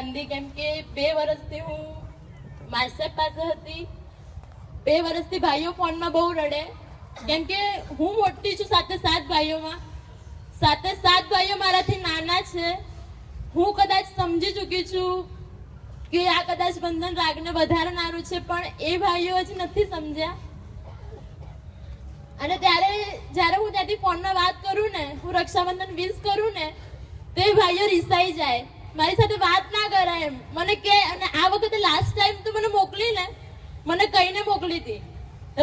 બાંધી, કેમ કે 2 વર્ષથી હું માસ્ટર પાસે હતી. 2 વર્ષથી ભાઈઓ ફોનમાં બહુ રડે, કેમ કે હું મોટી છું 7 ભાઈઓમાં. 7 ભાઈઓ મારાથી નાના છે. હું કદાચ સમજી ચૂકી છું કે આ કદાચ બંધન રાગને વધારનારું છે, પણ એ ભાઈઓ હજી નથી સમજ્યા. અને જ્યારે હું ત્યાંથી ફોનમાં વાત કરું ને, હું રક્ષાબંધન વિશ કરું ને, તો એ ભાઈઓ રિસાઈ જાય, મારી સાથે વાત ના કરે એમ. મને કે, અને આ વખતે લાસ્ટ ટાઈમ તો મને મોકલી ને, મને કહીને મોકલી હતી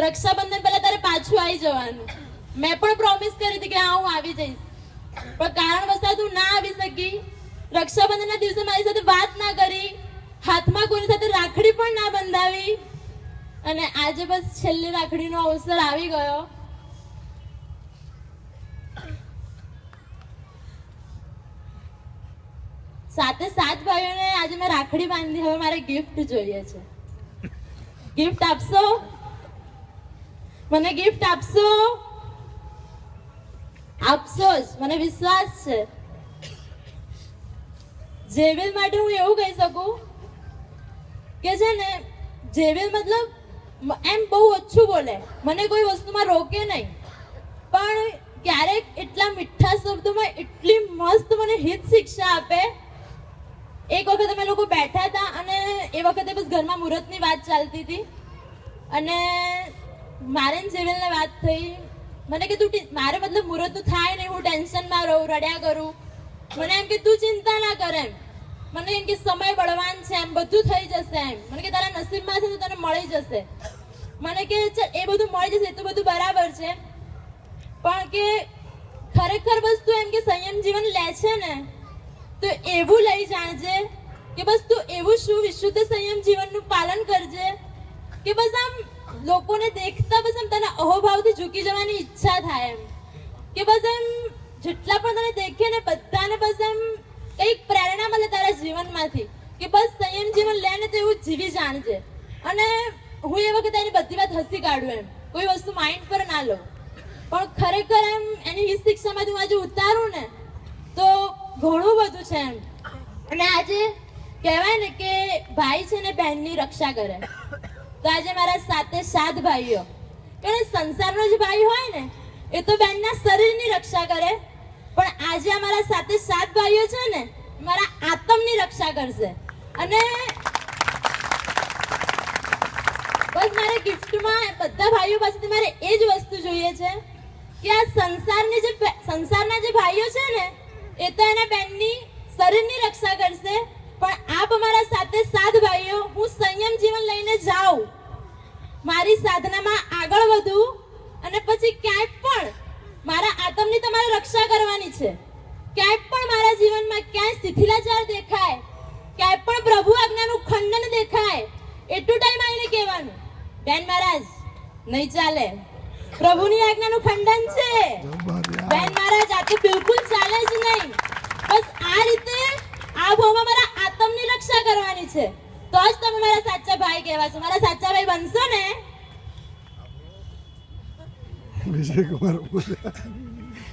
રક્ષાબંધન પહેલા તારે પાછું આવી જવાનું. મેં પણ પ્રોમિસ કરી હતી કે હા હું આવી જઈશ, પણ કારણવશાત હું ના આવી શકી. રક્ષાબંધનના દિવસે મારી સાથે વાત ના કરી, હાથમાં કોઈની સાથે રાખડી પણ ના બંધાવી, અને આજે બસ છેલ્લી રાખડીનો અવસર આવી ગયો. સાથે 7 ભાઈઓને આજે મેં રાખડી બાંધી. હવે મારે ગિફ્ટ જોઈએ છે. ગિફ્ટ આપશો? મને ગિફ્ટ આપશો? આપશો જ, મને વિશ્વાસ છે. જેવેલ માટે હું એવું કહી શકું કે છે ને, જેવેલ મતલબ એમ બહુ ઓછું બોલે, મને કોઈ વસ્તુમાં રોકે નહીં, પણ ક્યારેક એટલા મીઠા શબ્દોમાં એટલી મસ્ત મને હિત શિક્ષા આપે. એક વખત અમે લોકો બેઠા હતા અને એ વખતે બસ ઘરમાં મુહૂર્તની વાત ચાલતી હતી, અને મારે જેવેલને વાત થઈ. મને કે તું મારે મતલબ મુહૂર્તનું થાય નહીં, હું ટેન્શનમાં રહું, રડ્યા કરું. મને એમ કે તું ચિંતા ના કર એમ. મને એમ કે સમય બળવાન છે એમ, બધું થઈ જશે એમ. મને કે તારા નસીબમાં છે તો તને મળી જશે. મને કે એ બધું મળી જશે, એ તો બધું બરાબર છે, પણ કે ખરેખર બસ તું એમ કે સંયમ જીવન લે છે ને, તો એવું લઈ જાણજે કે બસ તું એવું શું વિશુદ્ધ સંયમ જીવનનું પાલન કરજે કે બસ આમ લોકોને દેખતા બસ આમ તને અહોભાવથી ઝૂકી જવાની ઈચ્છા થાય એમ. કે બસ એમ જેટલા પણ તને દેખે ને બધાને બસ એમ કંઈક પ્રેરણા મળે તારા જીવનમાંથી કે બસ સંયમ જીવન લે ને તો એવું જીવી જાણજે. અને હું એ વખતે એની બધી વાત હસી કાઢું એમ, કોઈ વસ્તુ માઇન્ડ પર ના લઉં, પણ ખરેખર એમ એની હિત શિક્ષામાંથી હું આજે ઉતારું ને તો ઘણું બધું છે એમ. અને આજે કહેવાય ને કે ભાઈ છે ને બહેનની રક્ષા કરે, તો આજે મારા 7 ભાઈઓ, કે સંસારનો જે ભાઈ હોય ને એ તો બહેનના શરીરની રક્ષા કરે, પણ આજે અમારા 7 ભાઈઓ છે ને મારા આત્મની રક્ષા કરશે. અને બસ મારે ગિફ્ટમાં બધા ભાઈઓ પાસેથી મારે એ જ વસ્તુ જોઈએ છે કે આ સંસારના જે ભાઈઓ છે ને એ તો એના બહેનની શરીરની રક્ષા કરશે, પણ આપ અમારા 7 ભાઈઓ, હું સંયમ જીવન લઈને જાઉં, મારી સાધનામાં આગળ વધું, અને પછી ક્યાંય પણ મારા આત્મની તમારે રક્ષા કરવાની છે. ક્યાંય પણ મારા જીવનમાં ક્યાંય શિથિલાચાર દેખાય, ક્યાંય પણ પ્રભુ આજ્ઞાનું ખંડન દેખાય, એટલું ટાઈમ આવીને કહેવાનું, બેન મહારાજ નહીં ચાલે, પ્રભુની આજ્ઞાનું ખંડન છે, બેન મહારાજ આ તો બિલકુલ ચાલે જ નહીં. બસ આ રીતે આ ભાવમાં મારા આત્મની રક્ષા કરવાની છે, તો જ તમે મારા સાચા ભાઈ કહેવાશો. મારા સાચા ભાઈ બનશો ને.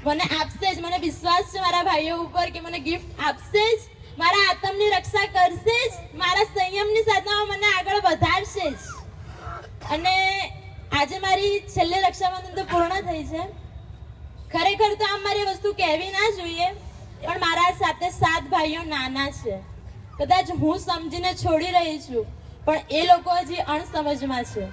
મને આપશે જ, મને વિશ્વાસ છે મારા ભાઈઓ ઉપર કે મને ગિફ્ટ આપશે જ, મારા આત્મની રક્ષા કરશે જ, મારા સંયમની સાધનામાં મને આગળ વધારશે જ. અને આજે મારી છેલ્લે રક્ષાબંધન તો પૂર્ણ થઈ છે. ખરેખર તો આમ મારી વસ્તુ કહેવી ના જોઈએ, પણ મારા 7 ભાઈઓ નાના છે. કદાચ હું સમજીને છોડી રહી છું, પણ એ લોકો હજી અણસમજમાં છે.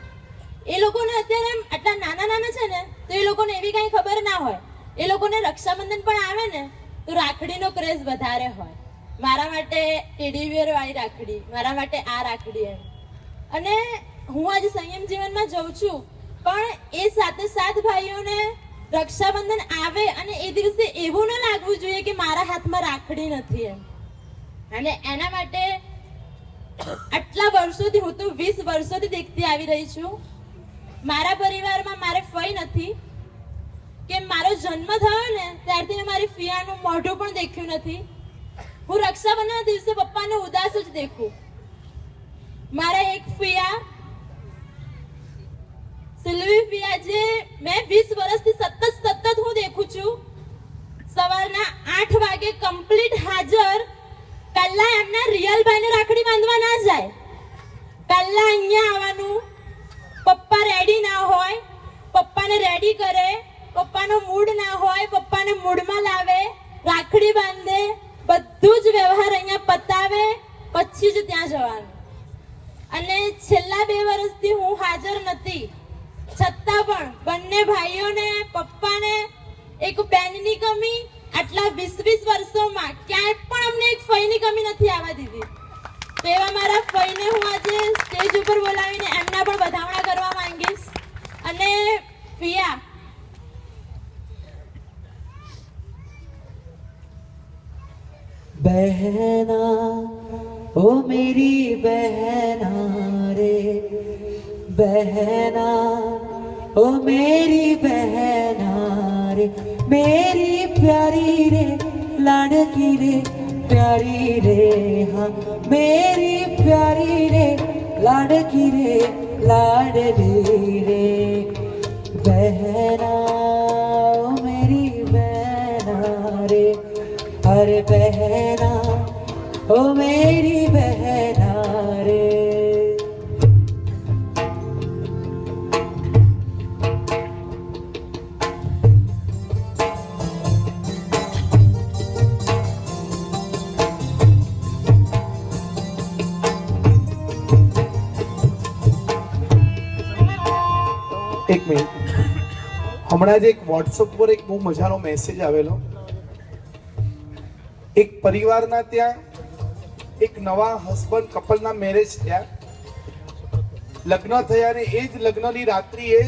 એ લોકોને અત્યારે એમ આટલા નાના છે ને, તો એ લોકોને એવી કઈ ખબર ના હોય. એ લોકોને રક્ષાબંધન પણ આવે ને તો રાખડીનો ક્રેઝ વધારે હોય. મારા માટે ટેડીબિયર વાળી રાખડી, મારા માટે આ રાખડી એમ. અને હું આજે સંયમ જીવનમાં જઉં છું, પણ એ 7 ભાઈઓને રક્ષાબંધન આવે અને એ દિવસે એવું ન લાગવું જોઈએ કે મારા હાથમાં રાખડી નથી એમ. અને એના માટે આટલા વર્ષોથી, હું તો 20 વર્ષોથી દેખતી આવી રહી છું, મારા પરિવારમાં મારે ફઈ નથી, કે મારો જન્મ થયો ને ત્યારથી મેં મારી ફિયાનું મોઢું પણ દેખ્યું નથી. હું રક્ષાબંધનના દિવસે પપ્પાને ઉદાસ જ દેખું. મારા એક ફિયા સિલ્વી ફિયા, જે મેં 20 વર્ષથી સતત હું દેખું છું, સવારના 8 વાગે કમ્પ્લીટ હાજર, કલ્લા એમના રિયલ ભાઈને રાખડી બાંધવા ના જાય. કલ્લા અહીંયા આવવાનું, પપ્પા રેડી ના હોય પપ્પાને રેડી કરે, પપ્પાનો મૂડ ના હોય પપ્પાને મૂડમાં લાવે, રાખડી બાંધે, બધું જ વ્યવહાર અહીંયા પતાવે, પછી જ ત્યાં જવાનું. અને છેલ્લા 2 વર્ષથી હું હાજર નથી, છતાં પણ બંને ભાઈઓને પપ્પાને એક બેનની કમી આટલા 20 વર્ષોમાં ક્યાંય પણ અમને એક ફઈની કમી નથી આવવા દીધી. તો એવા મારા ફઈને હું આજે સ્ટેજ ઉપર બોલાવીને એમના પણ વધામણા કરવા માંગીશ. અને પિયા, बहना ओ मेरी बहना रे, बहना ओ मेरी बहना रे, मेरी प्यारी रे लाडकी रे, प्यारी रे हाँ मेरी प्यारी रे लाडकी रे, लाडली रे. बहना ओ मेरी बहना रे, अरे बहना ओ मेरी बहना रे. એક મિનિટ, હમણાં જ એક વોટ્સઅપ પર એક બહુ મજાનો મેસેજ આવેલો. એક પરિવારના ત્યાં એક નવા હસબન્ડ કપલના મેરેજ થયા, લગ્ન થયા ને એ જ લગ્નની રાત્રિએ